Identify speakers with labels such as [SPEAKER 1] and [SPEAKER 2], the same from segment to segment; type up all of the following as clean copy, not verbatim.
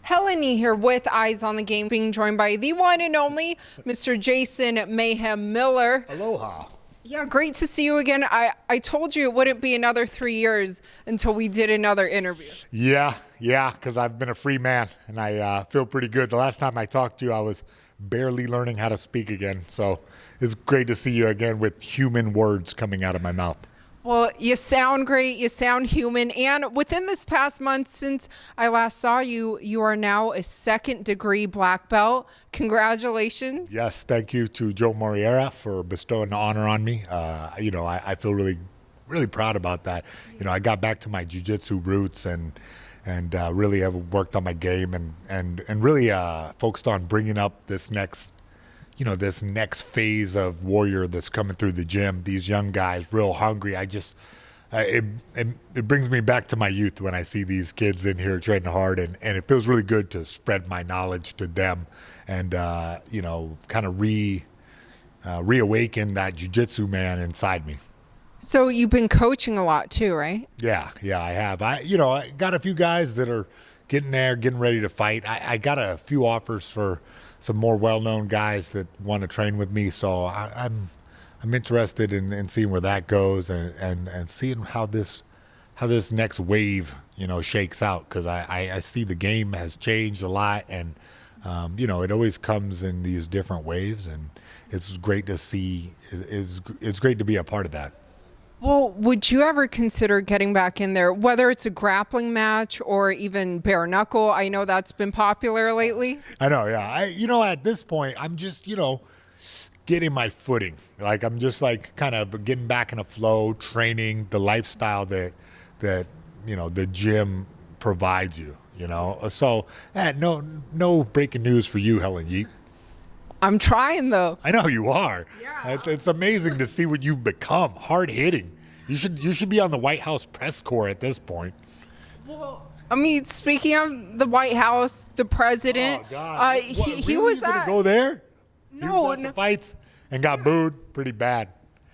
[SPEAKER 1] Helen Yee here with Eyes on the Game, being joined by the one and only Mr. Jason Mayhem Miller.
[SPEAKER 2] Aloha.
[SPEAKER 1] Yeah, great to see you again. I told you it wouldn't be another 3 years until we did another interview.
[SPEAKER 2] Yeah, because I've been a free man, and I feel pretty good. The last time I talked to you, I was barely learning how to speak again. So it's great to see you again with human words coming out of my mouth.
[SPEAKER 1] Well, you sound great. You sound human. And within this past month since I last saw you, you are now a second-degree black belt. Congratulations.
[SPEAKER 2] Yes, thank you to Joe Moriera for bestowing the honor on me. I feel really proud about that. I got back to my jiu-jitsu roots and really have worked on my game and really focused on bringing up this next phase of warrior that's coming through the gym. These young guys, real hungry. It brings me back to my youth when I see these kids in here training hard, and it feels really good to spread my knowledge to them and, kind of reawaken that jiu-jitsu man inside me.
[SPEAKER 1] So you've been coaching a lot too, right?
[SPEAKER 2] Yeah, I have. I got a few guys that are getting ready to fight. I got a few offers for some more well-known guys that want to train with me. So I'm interested in seeing where that goes and seeing how this next wave, shakes out. Because I see the game has changed a lot, and it always comes in these different waves, and it's great to see. It's great to be a part of that.
[SPEAKER 1] Well, would you ever consider getting back in there, whether it's a grappling match or even bare knuckle? I know that's been popular lately.
[SPEAKER 2] I know, yeah. At this point, I'm just, getting my footing. Like, I'm just, kind of getting back in a flow, training the lifestyle that the gym provides you, So, no breaking news for you, Helen Yee.
[SPEAKER 1] I'm trying, though.
[SPEAKER 2] I know you are.
[SPEAKER 1] Yeah.
[SPEAKER 2] It's amazing to see what you've become. Hard hitting. You should be on the White House press corps at this point.
[SPEAKER 1] Well, I mean, speaking of the White House, the president,
[SPEAKER 2] oh God.
[SPEAKER 1] he
[SPEAKER 2] really?
[SPEAKER 1] was
[SPEAKER 2] gonna go there?
[SPEAKER 1] No,
[SPEAKER 2] he was at the fights and got booed pretty bad.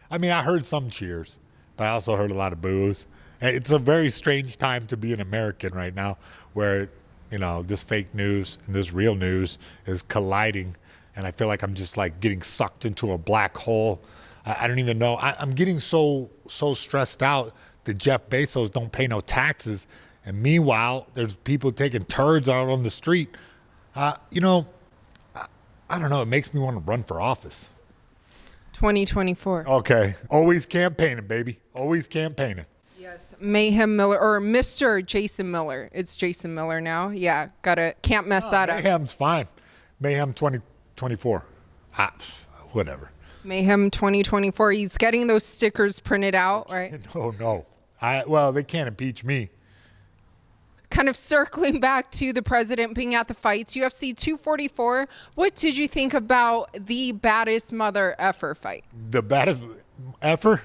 [SPEAKER 2] I mean, I heard some cheers, but I also heard a lot of boos. It's a very strange time to be an American right now, where this fake news and this real news is colliding. And I feel like I'm just getting sucked into a black hole. I don't even know. I'm getting so stressed out that Jeff Bezos don't pay no taxes. And meanwhile, there's people taking turds out on the street. I don't know. It makes me want to run for office.
[SPEAKER 1] 2024.
[SPEAKER 2] Okay. Always campaigning, baby. Always campaigning.
[SPEAKER 1] Yes. Mayhem Miller, or Mr. Jason Miller. It's Jason Miller now. Yeah. Can't mess that up.
[SPEAKER 2] Mayhem's fine. Mayhem 2024. Whatever.
[SPEAKER 1] Mayhem 2024. He's getting those stickers printed out, right?
[SPEAKER 2] No. Well, they can't impeach me.
[SPEAKER 1] Kind of circling back to the president being at the fights, UFC 244. What did you think about the baddest mother effer fight?
[SPEAKER 2] The baddest effer?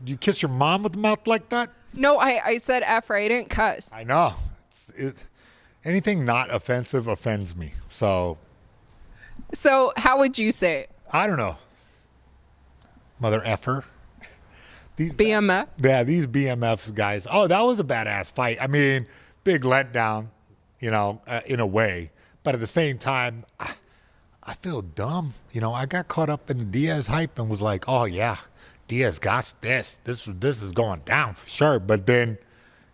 [SPEAKER 2] You kiss your mom with the mouth like that?
[SPEAKER 1] No, I said effer. I didn't cuss.
[SPEAKER 2] I know. Anything not offensive offends me. So
[SPEAKER 1] how would you say it?
[SPEAKER 2] I don't know. Mother effer.
[SPEAKER 1] BMF?
[SPEAKER 2] Yeah, these BMF guys. Oh, that was a badass fight. I mean, big letdown, in a way. But at the same time, I feel dumb. I got caught up in the Diaz hype and was like, oh, yeah, Diaz got this. This is going down for sure. But then,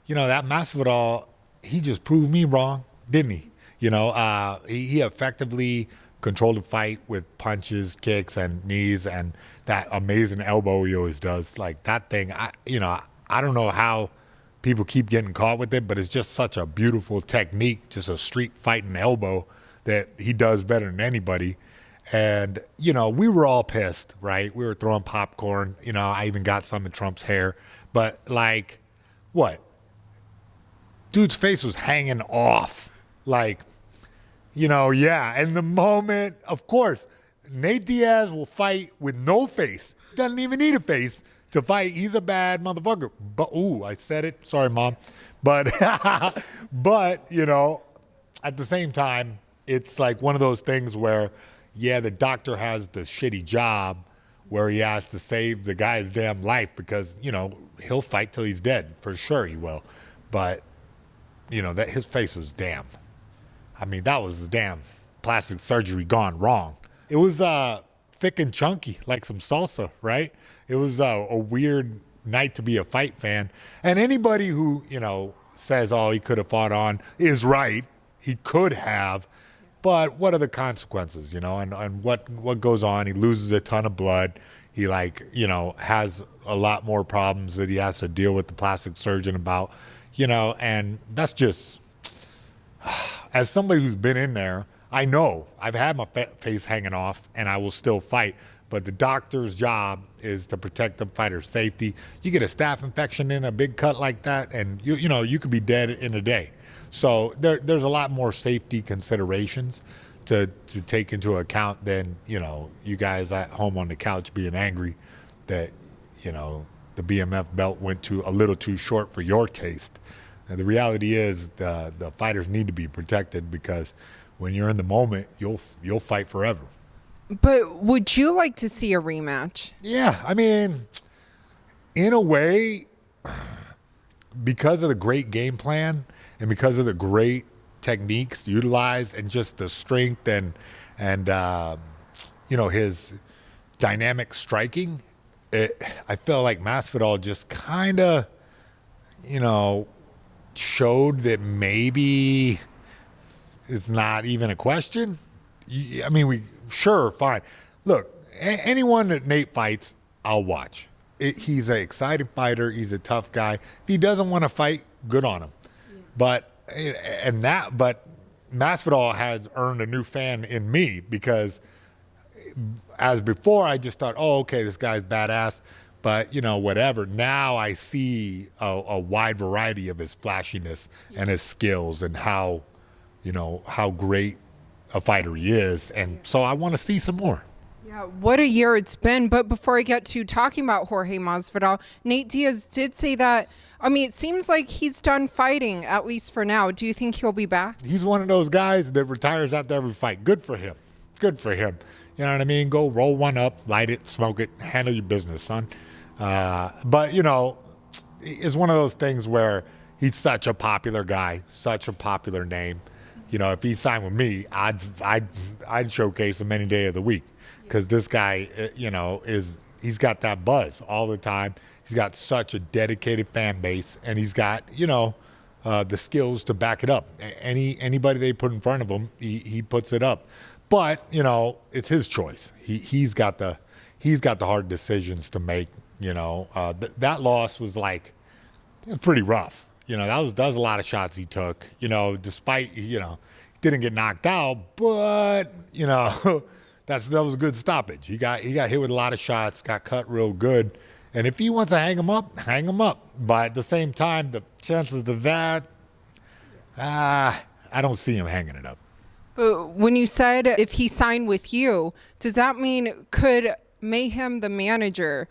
[SPEAKER 2] that Masvidal, he just proved me wrong, didn't he? He effectively controlled the fight with punches, kicks, and knees, and that amazing elbow he always does. Like that thing, I don't know how people keep getting caught with it, but it's just such a beautiful technique, just a street fighting elbow that he does better than anybody. And, we were all pissed, right? We were throwing popcorn. I even got some in Trump's hair. But, what? Dude's face was hanging off. Yeah. And the moment, of course, Nate Diaz will fight with no face. He doesn't even need a face to fight. He's a bad motherfucker. But, I said it. Sorry, Mom. But, at the same time, it's one of those things where, yeah, the doctor has the shitty job where he has to save the guy's damn life because, he'll fight till he's dead. For sure he will. But, that his face was damn. I mean, that was damn plastic surgery gone wrong. It was thick and chunky, like some salsa, right? It was a weird night to be a fight fan. And anybody who, says, oh, he could have fought on is right. He could have. But what are the consequences, and what goes on? He loses a ton of blood. He has a lot more problems that he has to deal with the plastic surgeon about, and that's just, as somebody who's been in there, I know I've had my face hanging off and I will still fight. But the doctor's job is to protect the fighter's safety. You get a staph infection in a big cut like that, and you could be dead in a day. So there's a lot more safety considerations to take into account than you guys at home on the couch being angry that the BMF belt went a little too short for your taste. And the reality is the fighters need to be protected, because when you're in the moment, you'll fight forever.
[SPEAKER 1] But would you like to see a rematch?
[SPEAKER 2] Yeah, I mean, in a way, because of the great game plan and because of the great techniques utilized and just the strength and his dynamic striking, I felt like Masvidal just kind of, showed that maybe it's not even a question. I mean, sure, fine. Look, anyone that Nate fights, I'll watch. He's an exciting fighter. He's a tough guy. If he doesn't want to fight, good on him. Yeah. But Masvidal has earned a new fan in me, because as before, I just thought, oh, okay, this guy's badass. But, whatever. Now I see a wide variety of his flashiness and his skills and how great a fighter he is. And so I want to see some more.
[SPEAKER 1] Yeah, what a year it's been. But before I get to talking about Jorge Masvidal, Nate Diaz did say that, it seems like he's done fighting, at least for now. Do you think he'll be back?
[SPEAKER 2] He's one of those guys that retires after every fight. Good for him. Good for him. You know what I mean? Go roll one up, light it, smoke it, handle your business, son. But, it's one of those things where he's such a popular guy, such a popular name. If he signed with me, I'd showcase him any day of the week, because this guy, he's got that buzz all the time. He's got such a dedicated fan base, and he's got, the skills to back it up. Anybody they put in front of him, he puts it up. But, it's his choice. He's got the hard decisions to make. That loss was pretty rough. That was a lot of shots he took, despite, didn't get knocked out, but, that was a good stoppage. He got hit with a lot of shots, got cut real good. And if he wants to hang him up, hang him up. But at the same time, the chances of that, I don't see him hanging it up.
[SPEAKER 1] But when you said if he signed with you, does that mean could Mayhem, the manager,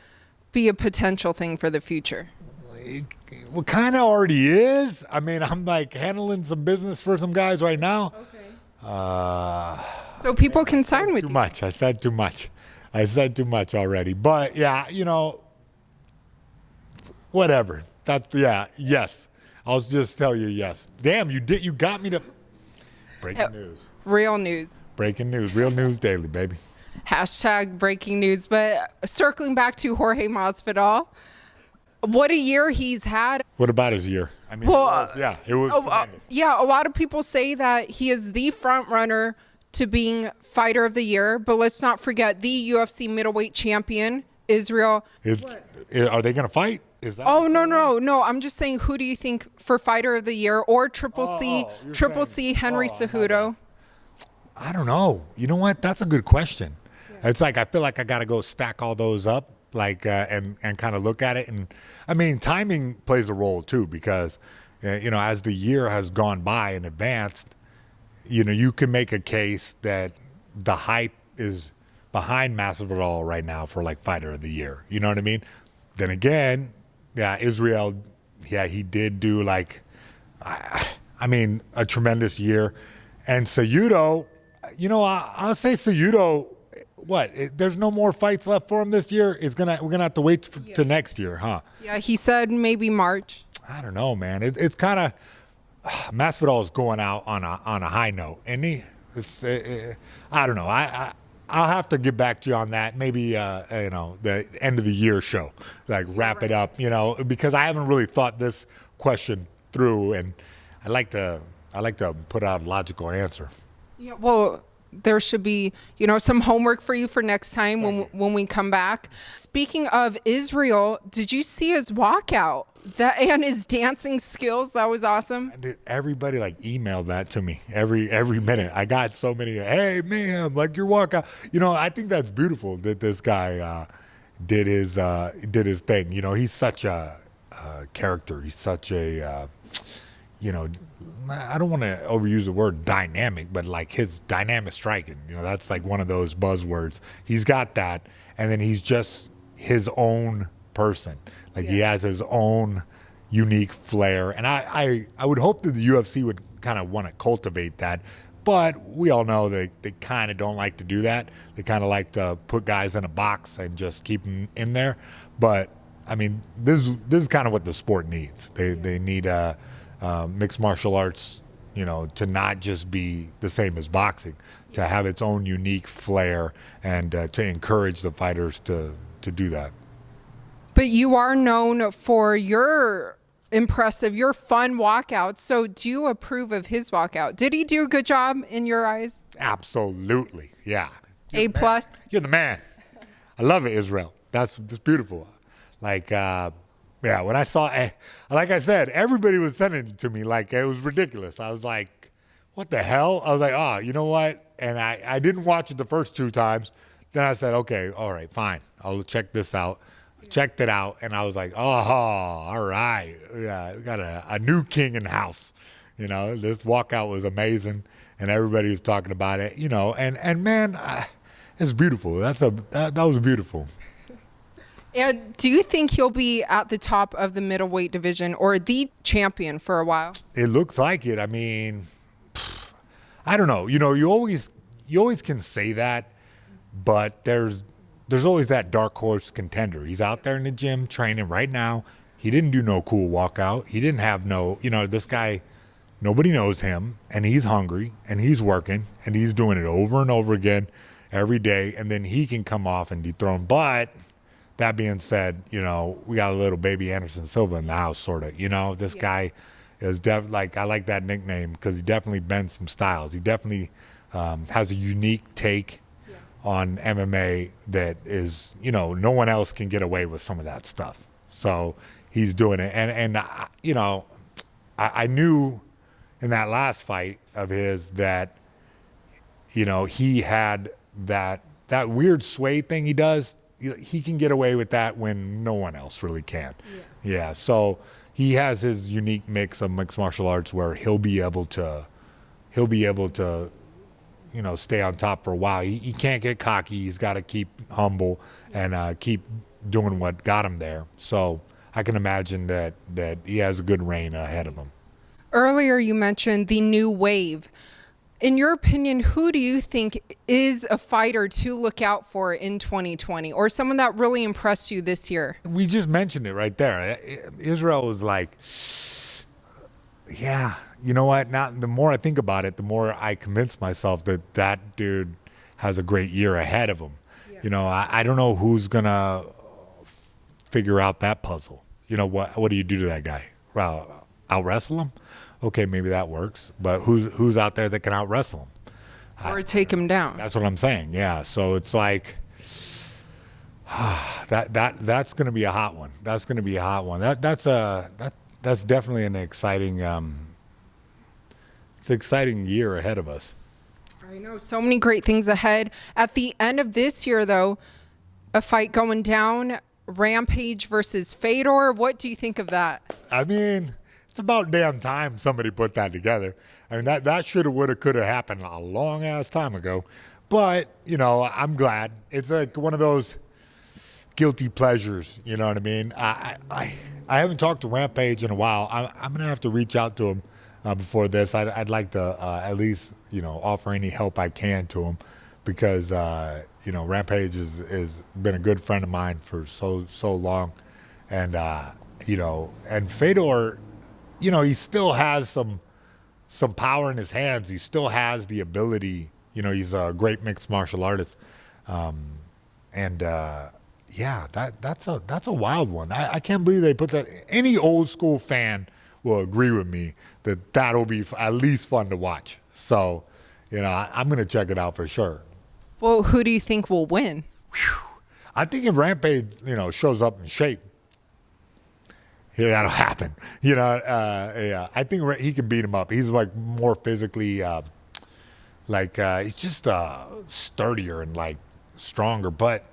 [SPEAKER 1] be a potential thing for the future?
[SPEAKER 2] Well, kind of already is. I'm handling some business for some guys right now.
[SPEAKER 1] Okay. So people can sign with you.
[SPEAKER 2] Too much. I said too much already. But yeah, whatever. Yes. I'll just tell you yes. Damn, you got me to. Breaking news.
[SPEAKER 1] Real news.
[SPEAKER 2] Breaking news. Real news daily, baby.
[SPEAKER 1] # breaking news. But circling back to Jorge Masvidal, what a year he's had.
[SPEAKER 2] What about his year? It was tremendous.
[SPEAKER 1] Yeah, a lot of people say that he is the front runner to being fighter of the year, but let's not forget the UFC middleweight champion, Israel.
[SPEAKER 2] Are they going to fight? Is that
[SPEAKER 1] no. I'm just saying, who do you think for fighter of the year or Triple C Henry Cejudo?
[SPEAKER 2] I don't know. You know what? That's a good question. Yeah. It's I feel like I got to go stack all those up, and kind of look at it. And timing plays a role too, because, as the year has gone by and advanced, you can make a case that the hype is behind Masvidal right now for fighter of the year. You know what I mean? Then again, yeah, Israel, he did do a tremendous year. And Cejudo, I'll say Cejudo, there's no more fights left for him this year. We're gonna have to wait to next year, huh?
[SPEAKER 1] Yeah, he said maybe March.
[SPEAKER 2] I don't know, man. It's kind of, Masvidal is going out on a high note, and I don't know. I'll have to get back to you on that. Maybe the end of the year show, like wrap it up. Because I haven't really thought this question through, and I like to put out a logical answer.
[SPEAKER 1] Yeah, well, there should be, some homework for you for next time when we come back. Speaking of Israel, did you see his walkout? And his dancing skills, that was awesome.
[SPEAKER 2] And everybody emailed that to me every minute. I got so many, hey, Mayhem, your walkout. I think that's beautiful that this guy did his thing. He's such a character. He's such a, I don't want to overuse the word dynamic, but his dynamic striking, that's one of those buzzwords. He's got that, and then he's just his own person. He has his own unique flair, and I would hope that the UFC would kind of want to cultivate that, but we all know they kind of don't like to do that. They kind of like to put guys in a box and just keep them in there. But I mean, this is kind of what the sport needs. They need mixed martial arts, to not just be the same as boxing, to have its own unique flair, and to encourage the fighters to do that.
[SPEAKER 1] But you are known for your fun walkouts. So do you approve of his walkout? Did he do a good job in your eyes?
[SPEAKER 2] Absolutely, yeah.
[SPEAKER 1] A+?
[SPEAKER 2] You're the man. I love it, Israel. That's beautiful. When I saw, like I said, everybody was sending it to me it was ridiculous. I was like, what the hell? I was like, oh, you know what? And I didn't watch it the first 2 times. Then I said, okay, all right, fine. I'll check this out. Checked it out, and I was like, oh, all right. Yeah, we got a new king in the house. This walkout was amazing, and everybody was talking about it, and man, it's beautiful. That was beautiful.
[SPEAKER 1] And do you think he'll be at the top of the middleweight division or the champion for a while?
[SPEAKER 2] It looks like it. I mean, I don't know. You always can say that, but there's always that dark horse contender. He's out there in the gym training right now. He didn't do no cool walkout. He didn't have this guy, nobody knows him, and he's hungry, and he's working, and he's doing it over and over again every day, and then he can come off and dethrone. But that being said, we got a little baby Anderson Silva in the house, sort of. This guy is I like that nickname because he definitely bends some styles. He definitely has a unique take on MMA that is, no one else can get away with some of that stuff. So he's doing it. And I knew in that last fight of his that, he had that weird sway thing he does. He can get away with that when no one else really can. Yeah. So he has his unique mix of mixed martial arts where he'll be able to stay on top for a while. He can't get cocky. He's got to keep humble and keep doing what got him there. So I can imagine that he has a good reign ahead of him.
[SPEAKER 1] Earlier you mentioned the new wave. In your opinion, who do you think is a fighter to look out for in 2020 or someone that really impressed you this year?
[SPEAKER 2] We just mentioned it right there. Israel was like, yeah, you know what? Now, the more I think about it, the more I convince myself that dude has a great year ahead of him. Yeah. I don't know who's going to figure out that puzzle. What do you do to that guy? Well, out-wrestle him? Okay, maybe that works. But who's out there that can out-wrestle him?
[SPEAKER 1] Or take him down.
[SPEAKER 2] That's what I'm saying, yeah. So it's like, that's going to be a hot one. That's going to be a hot one. That's definitely an exciting it's an exciting year ahead of us.
[SPEAKER 1] I know, so many great things ahead. At the end of this year, though, a fight going down, Rampage versus Fedor. What do you think of that?
[SPEAKER 2] I mean, it's about damn time somebody put that together. I mean, that shoulda, woulda, coulda happened a long ass time ago. But, I'm glad. It's like one of those guilty pleasures, you know what I mean? I haven't talked to Rampage in a while. I'm going to have to reach out to him before this. I'd like to at least, offer any help I can to him because, Rampage is been a good friend of mine for so long. And, and Fedor, he still has some some power in his hands. He still has the ability. You know, he's a great mixed martial artist. Yeah, that's a wild one. I can't believe they put that. Any old school fan will agree with me that that'll be at least fun to watch. So, you know, I'm going to check it out for sure.
[SPEAKER 1] Well, who do you think will win?
[SPEAKER 2] I think if Rampage, you know, shows up in shape, yeah, that'll happen. You know, yeah, I think he can beat him up. He's like more physically, he's just sturdier and like stronger. But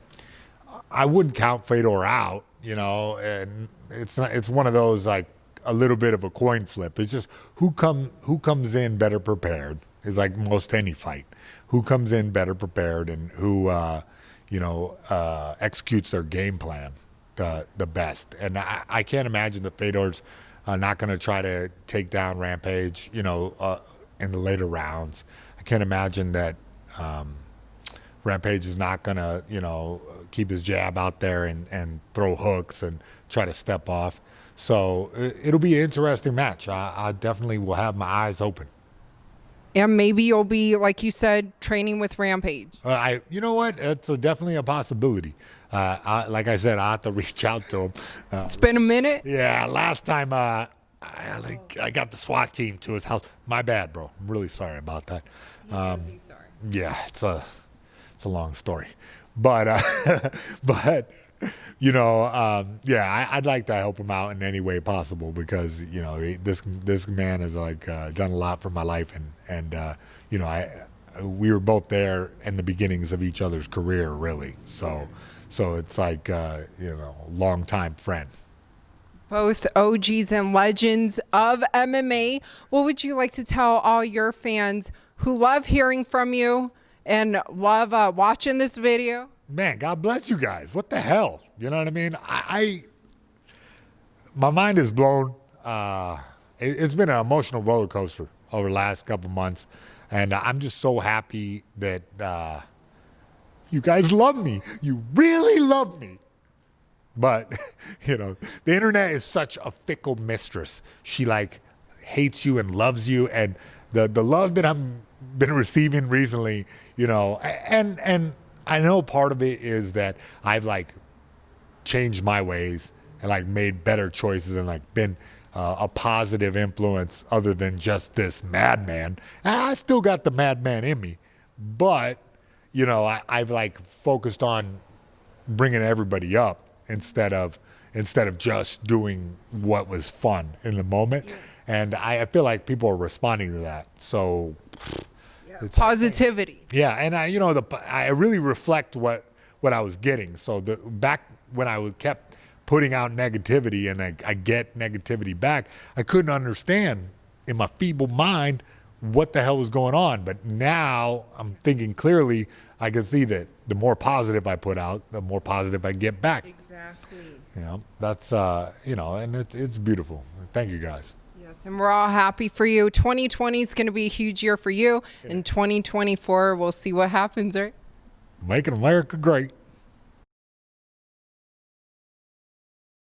[SPEAKER 2] I wouldn't count Fedor out. You know, and it's one of those like a little bit of a coin flip. It's just who comes in better prepared. Is like most any fight. Who comes in better prepared and who executes their game plan the best. And I can't imagine that Fedor's not going to try to take down Rampage, you know, in the later rounds. I can't imagine that Rampage is not going to, you know, keep his jab out there and throw hooks and try to step off. So it'll be an interesting match. I definitely will have my eyes open.
[SPEAKER 1] And maybe you'll be, like you said, training with Rampage.
[SPEAKER 2] You know what? It's definitely a possibility. Like I said, I have to reach out to him.
[SPEAKER 1] It's been a minute.
[SPEAKER 2] Yeah, last time I got the SWAT team to his house. My bad, bro. I'm really sorry about that.
[SPEAKER 1] Sorry.
[SPEAKER 2] Yeah, it's a long story, but you know, yeah, I'd like to help him out in any way possible because you know this man has like done a lot for my life and you know we were both there in the beginnings of each other's career really, so it's like you know, long time friend.
[SPEAKER 1] Both OGs and legends of MMA. What would you like to tell all your fans who love hearing from you and love watching this video?
[SPEAKER 2] Man, God bless you guys. What the hell? You know what I mean? My mind is blown. It's been an emotional roller coaster over the last couple months. And I'm just so happy that you guys love me. You really love me. But, you know, the internet is such a fickle mistress. She like hates you and loves you. And the love that I've been receiving recently, you know, and I know part of it is that I've like changed my ways and like made better choices and like been a positive influence other than just this madman. I still got the madman in me, but you know, I've like focused on bringing everybody up instead of just doing what was fun in the moment. Yeah. And I feel like people are responding to that. So
[SPEAKER 1] positivity.
[SPEAKER 2] Yeah, and I really reflect what I was getting. So back when I kept putting out negativity and I get negativity back, I couldn't understand in my feeble mind what the hell was going on. But now I'm thinking clearly. I can see that the more positive I put out, the more positive I get back.
[SPEAKER 1] Exactly.
[SPEAKER 2] You know, that's you know, and it's beautiful. Thank you guys.
[SPEAKER 1] Yes, and we're all happy for you. 2020 is going to be a huge year for you. In 2024, we'll see what happens, right?
[SPEAKER 2] Making America great.